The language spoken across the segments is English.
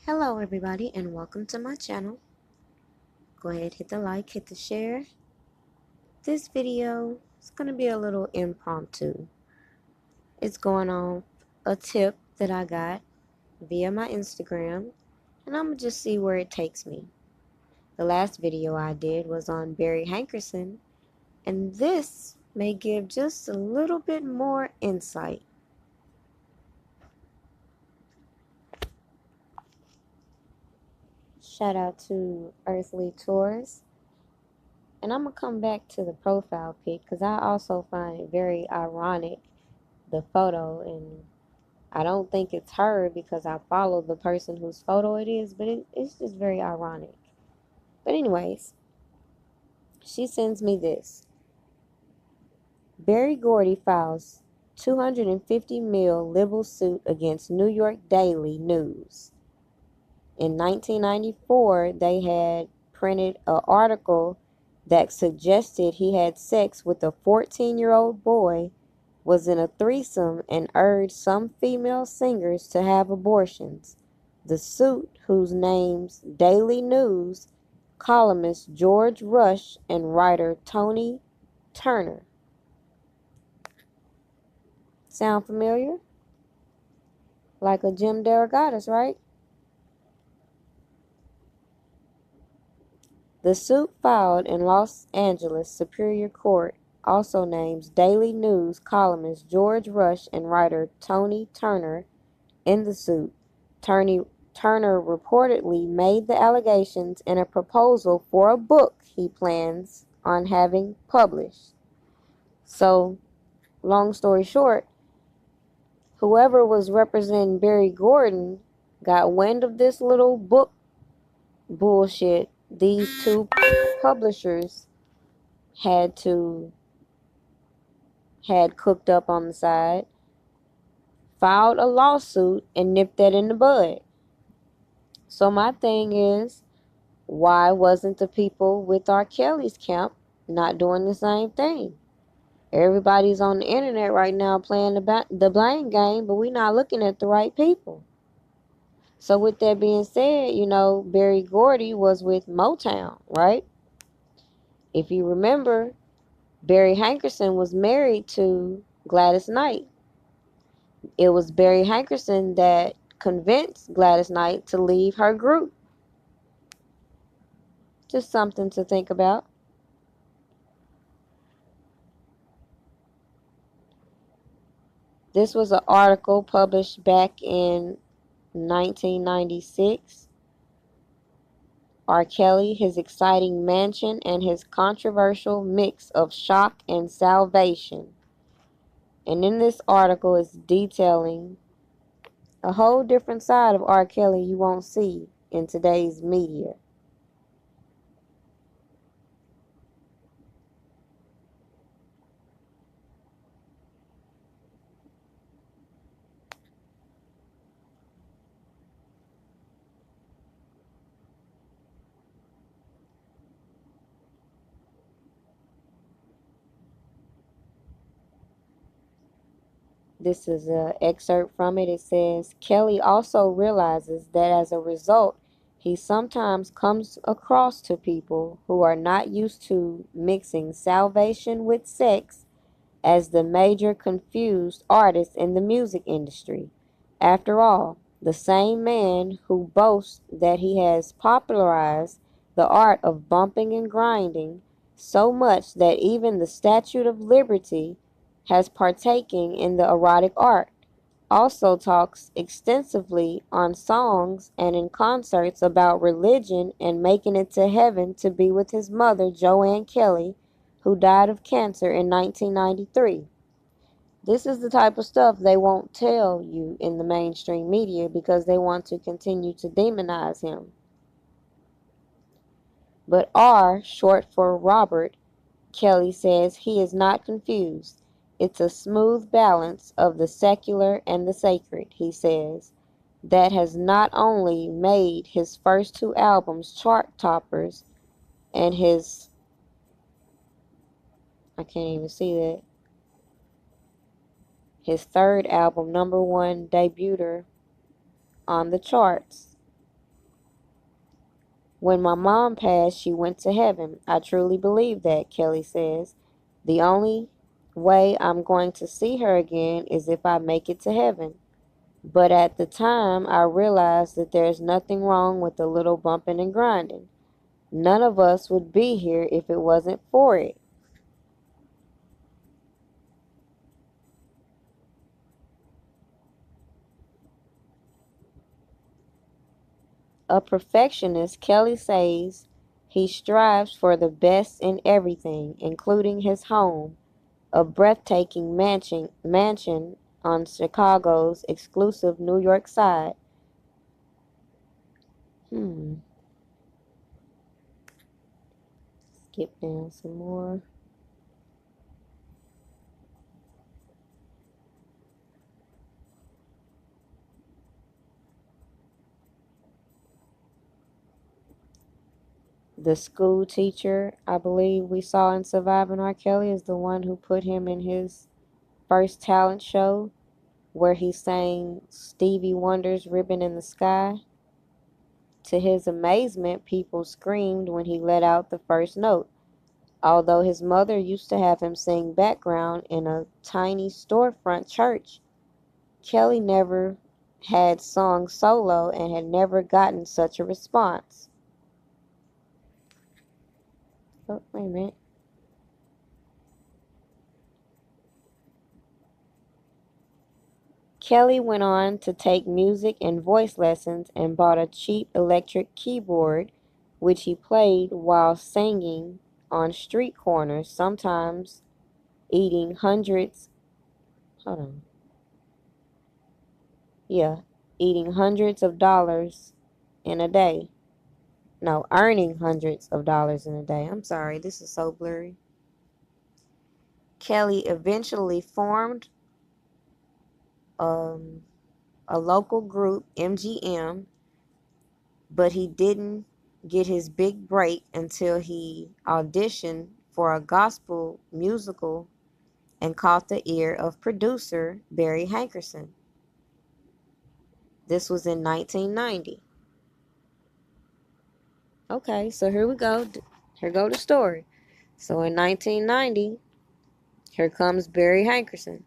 Hello everybody and welcome to my channel. Go ahead, hit the like, hit the share. This video is going to be a little impromptu. It's going on a tip that I got via my Instagram, and I'm going to just see where it takes me. The last video I did was on Barry Hankerson, and this may give just a little bit more insight. Shout out to Earthly Tours. And I'm going to come back to the profile pic because I also find it very ironic, the photo. And I don't think it's her because I follow the person whose photo it is, but it's just very ironic. But anyways, she sends me this. Berry Gordy files $250 million libel suit against New York Daily News. In 1994, they had printed an article that suggested he had sex with a 14-year-old boy, was in a threesome, and urged some female singers to have abortions. The suit, whose names Daily News columnist George Rush and writer Tony Turner. Sound familiar? Like a Jim Derogatis, right? The suit filed in Los Angeles Superior Court also names Daily News columnist George Rush and writer Tony Turner in the suit. Turner reportedly made the allegations in a proposal for a book he plans on having published. So, long story short, whoever was representing Barry Gordy got wind of this little book bullshit these two publishers had cooked up on the side, filed a lawsuit, and nipped that in the bud. So my thing is, why wasn't the people with R. Kelly's camp not doing the same thing? Everybody's on the internet right now playing the blame game, but we're not looking at the right people. So with that being said, Berry Gordy was with Motown, right? If you remember, Barry Hankerson was married to Gladys Knight. It was Barry Hankerson that convinced Gladys Knight to leave her group. Just something to think about. This was an article published back in 1996. R. Kelly, his exciting mansion, and his controversial mix of shock and salvation. And in this article, it's detailing a whole different side of R. Kelly you won't see in today's media. This is an excerpt from it. It says, Kelly also realizes that as a result, he sometimes comes across to people who are not used to mixing salvation with sex as the major confused artist in the music industry. After all, the same man who boasts that he has popularized the art of bumping and grinding so much that even the Statue of Liberty has partaken in the erotic art, also talks extensively on songs and in concerts about religion and making it to heaven to be with his mother, Joanne Kelly, who died of cancer in 1993. This is the type of stuff they won't tell you in the mainstream media because they want to continue to demonize him. But R, short for Robert, Kelly says he is not confused. It's a smooth balance of the secular and the sacred, he says, that has not only made his first two albums chart toppers and his, I can't even see that, his third album #1 debuter on the charts, When my mom passed, she went to heaven. I truly believe that, Kelly says. The only way I'm going to see her again is if I make it to heaven. But at the time, I realized that there's nothing wrong with a little bumping and grinding. None of us would be here if it wasn't for it. A perfectionist, Kelly says he strives for the best in everything, including his home, a breathtaking mansion on Chicago's exclusive New York side. Skip down some more. The school teacher, I believe we saw in Surviving R. Kelly, is the one who put him in his first talent show where he sang Stevie Wonder's Ribbon in the Sky. To his amazement, people screamed when he let out the first note. Although his mother used to have him sing background in a tiny storefront church, Kelly never had sung solo and had never gotten such a response. Oh, wait a minute. Kelly went on to take music and voice lessons and bought a cheap electric keyboard, which he played while singing on street corners, sometimes eating hundreds, hold on, yeah, eating hundreds of dollars in a day. No, earning hundreds of dollars in a day. I'm sorry, this is so blurry. Kelly eventually formed um, a local group, MGM, but he didn't get his big break until he auditioned for a gospel musical and caught the ear of producer Barry Hankerson. This was in 1990. Okay, so here we go. Here go the story. So in 1990, here comes Barry Hankerson.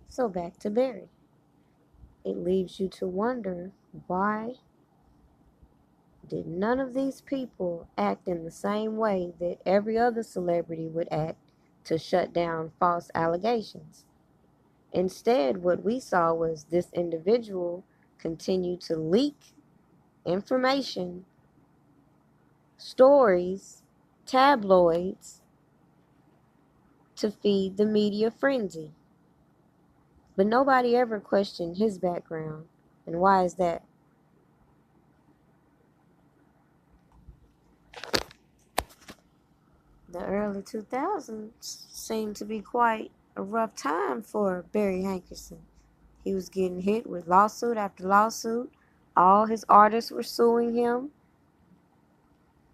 So back to Barry. It leaves you to wonder, why did none of these people act in the same way that every other celebrity would act to shut down false allegations? Instead, what we saw was this individual continue to leak information, stories, tabloids to feed the media frenzy. But nobody ever questioned his background. And why is that? The early 2000s seemed to be quite a rough time for Barry Hankerson. He was getting hit with lawsuit after lawsuit. All his artists were suing him.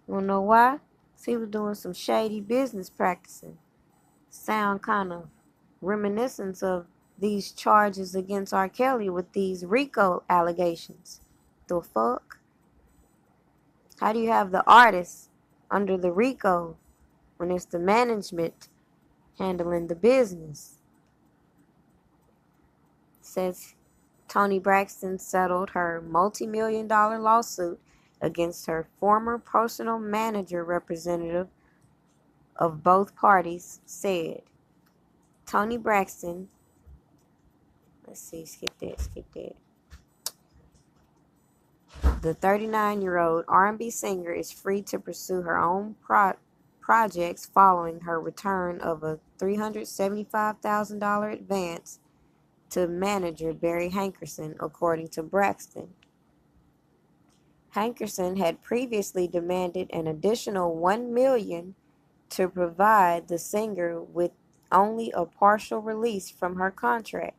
You wanna know why? 'Cause he was doing some shady business practicing. Sound kind of reminiscent of these charges against R. Kelly with these RICO allegations. The fuck? How do you have the artist under the RICO when it's the management handling the business? Says Toni Braxton settled her multi-million-dollar lawsuit against her former personal manager. Representative of both parties said. Toni Braxton, let's see, skip that. The 39-year-old R&B singer is free to pursue her own projects following her return of a $375,000 advance to manager Barry Hankerson, according to Braxton. Hankerson had previously demanded an additional $1 million to provide the singer with only a partial release from her contract.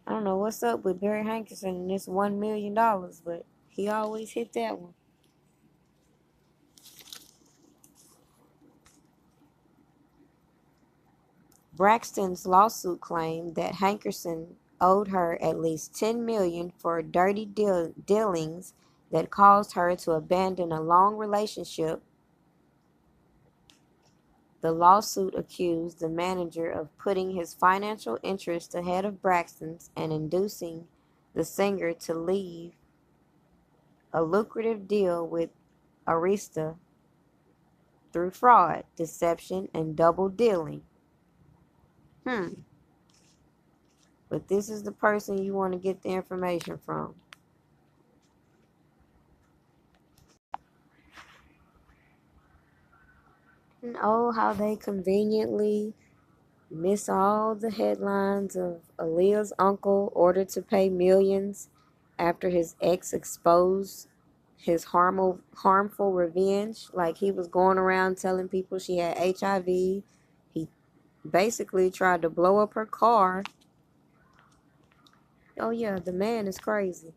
I don't know what's up with Barry Hankerson and this $1 million, but he always hit that one. Braxton's lawsuit claimed that Hankerson owed her at least $10 million for dirty dealings that caused her to abandon a long relationship. The lawsuit accused the manager of putting his financial interests ahead of Braxton's and inducing the singer to leave a lucrative deal with Arista through fraud, deception, and double dealing. But this is the person you want to get the information from. And oh, how they conveniently miss all the headlines of Aaliyah's uncle ordered to pay millions after his ex exposed his harmful revenge. Like, he was going around telling people she had HIV. He basically tried to blow up her car. Oh yeah, the man is crazy.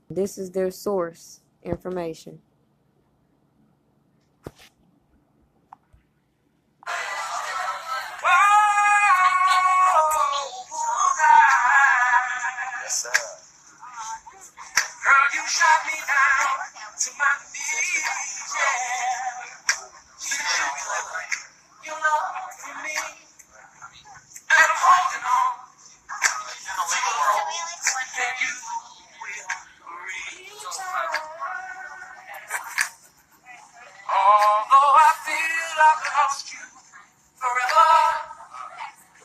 This is their source information. Yes, sir. Girl, you shot me down to my knees, yeah. You love for me, and I'm holding on to a rope that you will return. Although I feel I've lost you forever,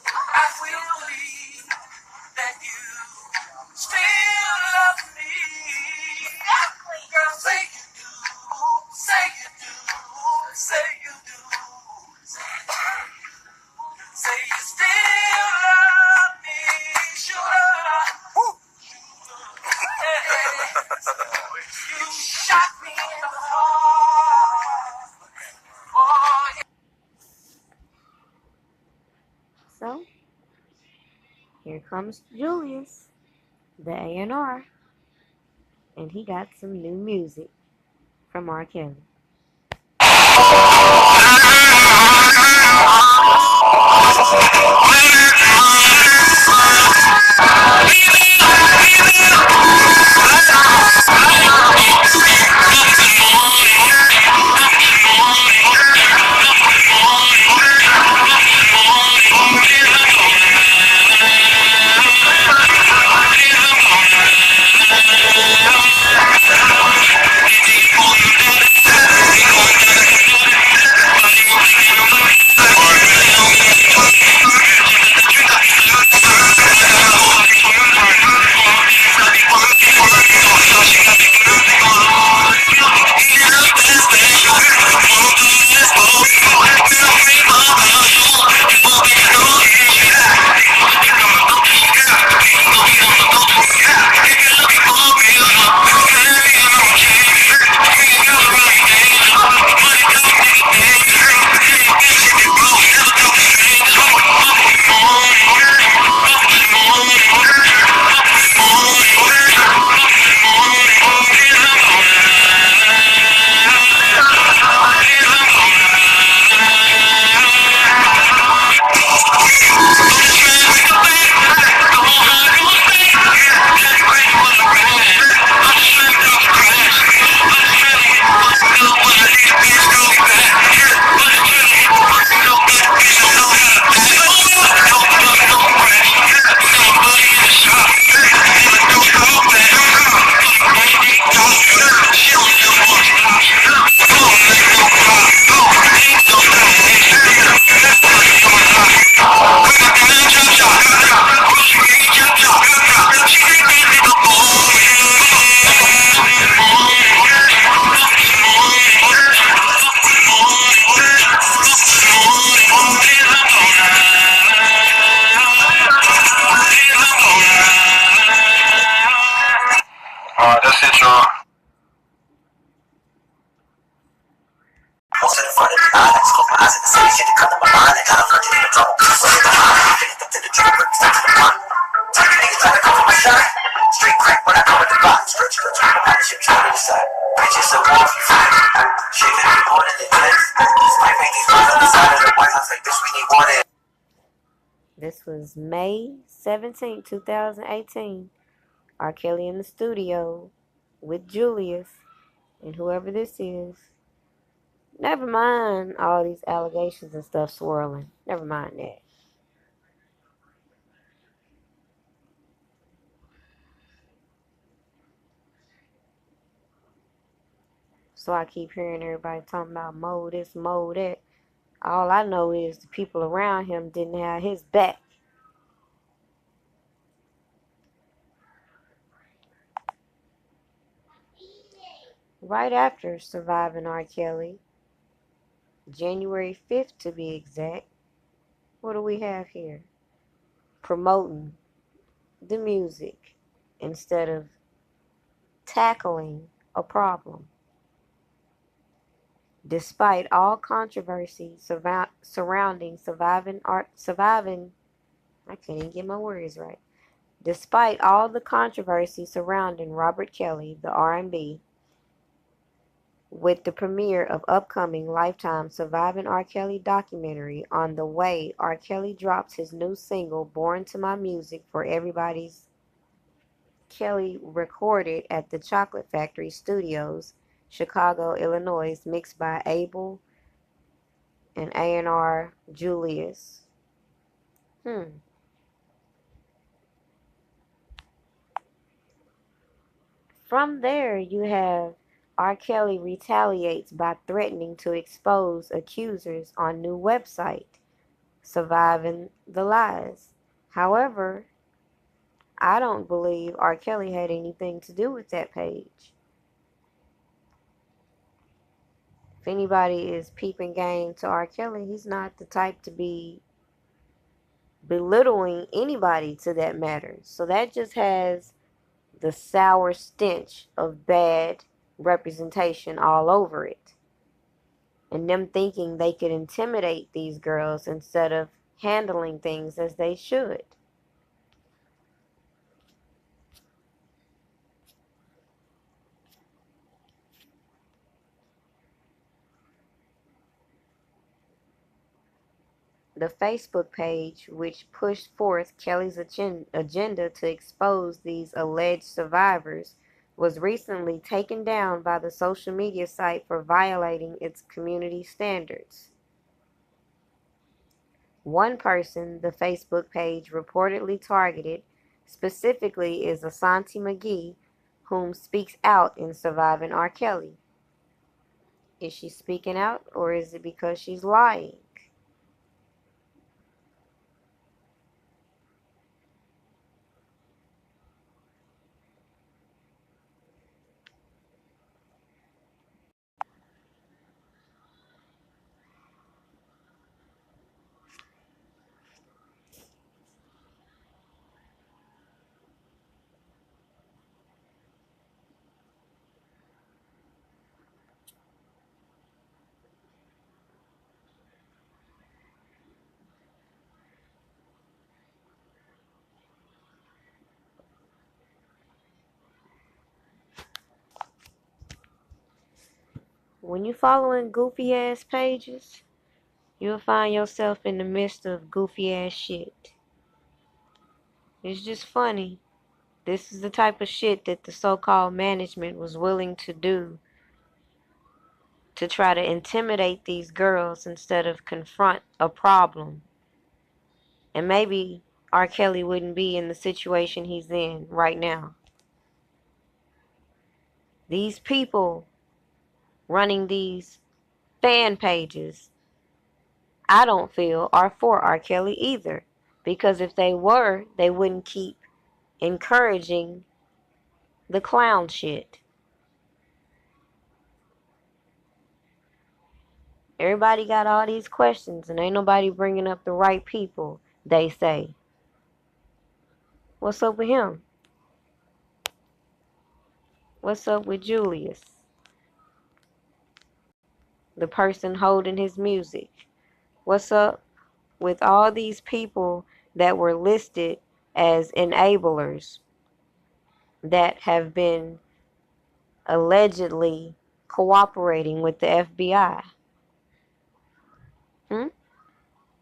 I will believe that you still love me. Girl, say you do, say you do, say you do. Say you still love me, sure. You shot me in the heart. Oh, yeah. So, here comes Julius, the A&R, and he got some new music from R. Kelly. That's it, y'all. Most of the front of the eye, I just close my eyes and say shit to cut my mind. I got a virgin in the trouble. So in the mind, I get up to the drink, but stuck to the blunt. Tell you niggas try to come for my shot. Straight crack when I come with the box. Stretch, my partnership trying to decide. Bitches so off, you find it. Shit can be more than the jets. This might make these boys on the side of the White House like, bitch, we need water. This was May 17, 2018. R. Kelly in the studio with Julius and whoever this is. Never mind all these allegations and stuff swirling. Never mind that. So I keep hearing everybody talking about Mo this, Mo that. All I know is the people around him didn't have his back. Right after surviving R. Kelly, January 5th to be exact, what do we have here? Promoting the music instead of tackling a problem. Despite all controversy surrounding I can't even get my words right. Despite all the controversy surrounding Robert Kelly, the R&B, with the premiere of upcoming Lifetime Surviving R. Kelly documentary on the way, R. Kelly drops his new single, Born to My Music, for everybody's Kelly recorded at the Chocolate Factory Studios, Chicago, Illinois, mixed by Abel and A&R Julius. From there, you have R. Kelly retaliates by threatening to expose accusers on new website, Surviving the Lies. However, I don't believe R. Kelly had anything to do with that page. If anybody is peeping game to R. Kelly, he's not the type to be belittling anybody to that matter. So that just has the sour stench of bad representation all over it. And them thinking they could intimidate these girls instead of handling things as they should. The Facebook page, which pushed forth Kelly's agenda to expose these alleged survivors, was recently taken down by the social media site for violating its community standards. One person the Facebook page reportedly targeted specifically is Asante McGee, whom speaks out in Surviving R. Kelly. Is she speaking out, or is it because she's lying? When you following goofy ass pages, you'll find yourself in the midst of goofy ass shit. It's just funny. This is the type of shit that the so-called management was willing to do to try to intimidate these girls instead of confront a problem. And maybe R. Kelly wouldn't be in the situation he's in right now. These people running these fan pages, I don't feel are for R. Kelly either. Because if they were, they wouldn't keep encouraging the clown shit. Everybody got all these questions and ain't nobody bringing up the right people, they say. What's up with him? What's up with Julius? The person holding his music. What's up with all these people that were listed as enablers that have been allegedly cooperating with the FBI?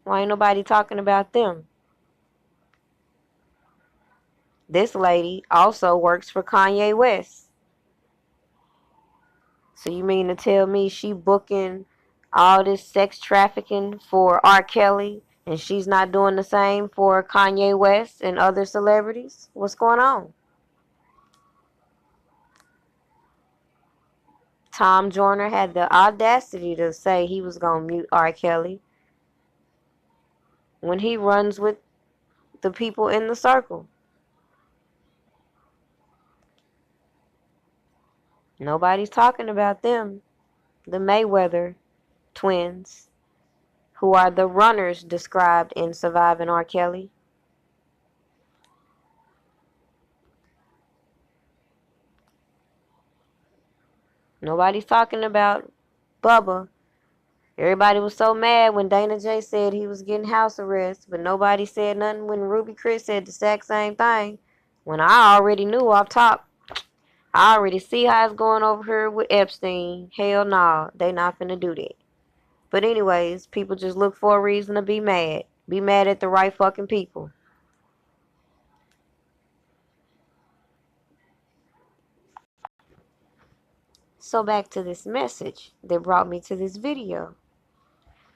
Why ain't nobody talking about them? This lady also works for Kanye West. So you mean to tell me she booking all this sex trafficking for R. Kelly and she's not doing the same for Kanye West and other celebrities? What's going on? Tom Joyner had the audacity to say he was going to mute R. Kelly when he runs with the people in the circle. Nobody's talking about them. The Mayweather twins, who are the runners described in Surviving R. Kelly. Nobody's talking about Bubba. Everybody was so mad when Dana J said he was getting house arrest, but nobody said nothing when Ruby Chris said the exact same thing. When I already knew off top, I already see how it's going over here with Epstein. Hell no, they not finna do that. But anyways, people just look for a reason to be mad. Be mad at the right fucking people. So back to this message that brought me to this video.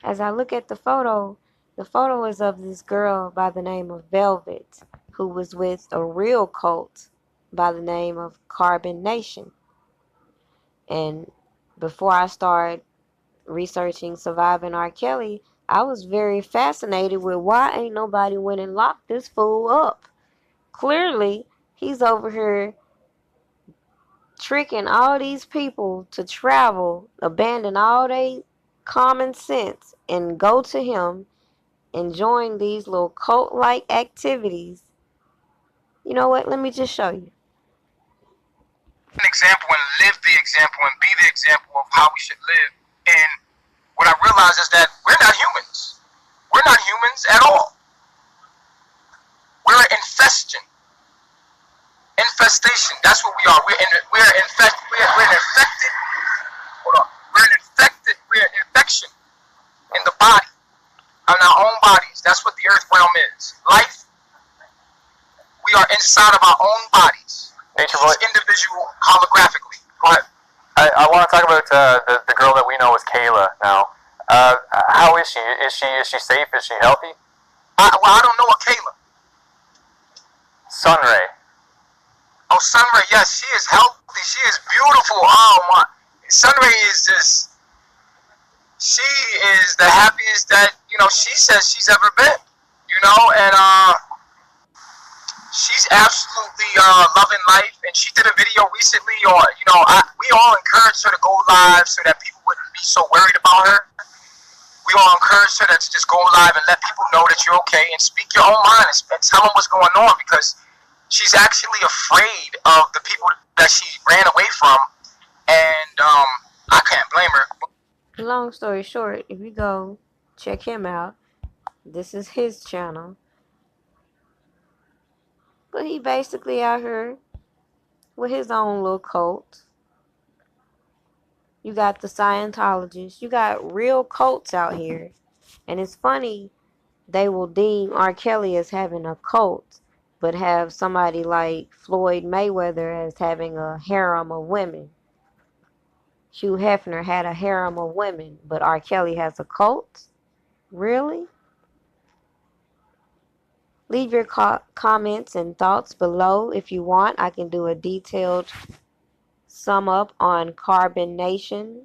As I look at the photo is of this girl by the name of Velvet, who was with a real cult by the name of Carbon Nation. And before I started researching Surviving R. Kelly, I was very fascinated with why ain't nobody went and locked this fool up. Clearly, he's over here tricking all these people to travel, abandon all their common sense, and go to him and join these little cult-like activities. You know what? Let me just show you. An example and live the example and be the example of how we should live. And what I realize is that we're not humans. We're not humans at all. We're an infestation. That's what we are. We're an infected. Hold on. We're an infection in the body, in our own bodies. That's what the earth realm is. Life. We are inside of our own bodies. Each individual holographically. Go ahead. I want to talk about the girl that we know as Kayla now. How is she? Is she safe? Is she healthy? I don't know a Kayla. Sunray. Oh, Sunray, yes, she is healthy. She is beautiful. Oh my, Sunray is just. She is the happiest that she says she's ever been. And she's absolutely loving life. And she did a video recently on we all encouraged her to go live so that people wouldn't be so worried about her. We all encouraged her to just go live and let people know that you're okay and speak your own mind and tell them what's going on, because she's actually afraid of the people that she ran away from, and I can't blame her. Long story short, if you go check him out, this is his channel. But he basically out here with his own little cult. You got the Scientologists. You got real cults out here. And it's funny, they will deem R. Kelly as having a cult, but have somebody like Floyd Mayweather as having a harem of women. Hugh Hefner had a harem of women, but R. Kelly has a cult? Really? Leave your comments and thoughts below if you want. I can do a detailed sum up on Carbon Nation.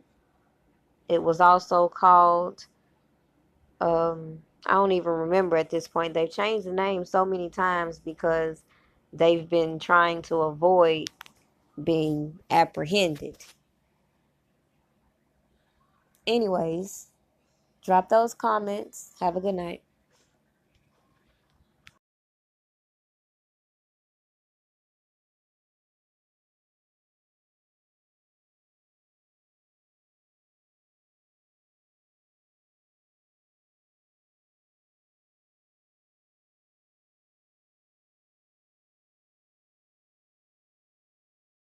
It was also called, I don't even remember at this point. They've changed the name so many times because they've been trying to avoid being apprehended. Anyways, drop those comments. Have a good night.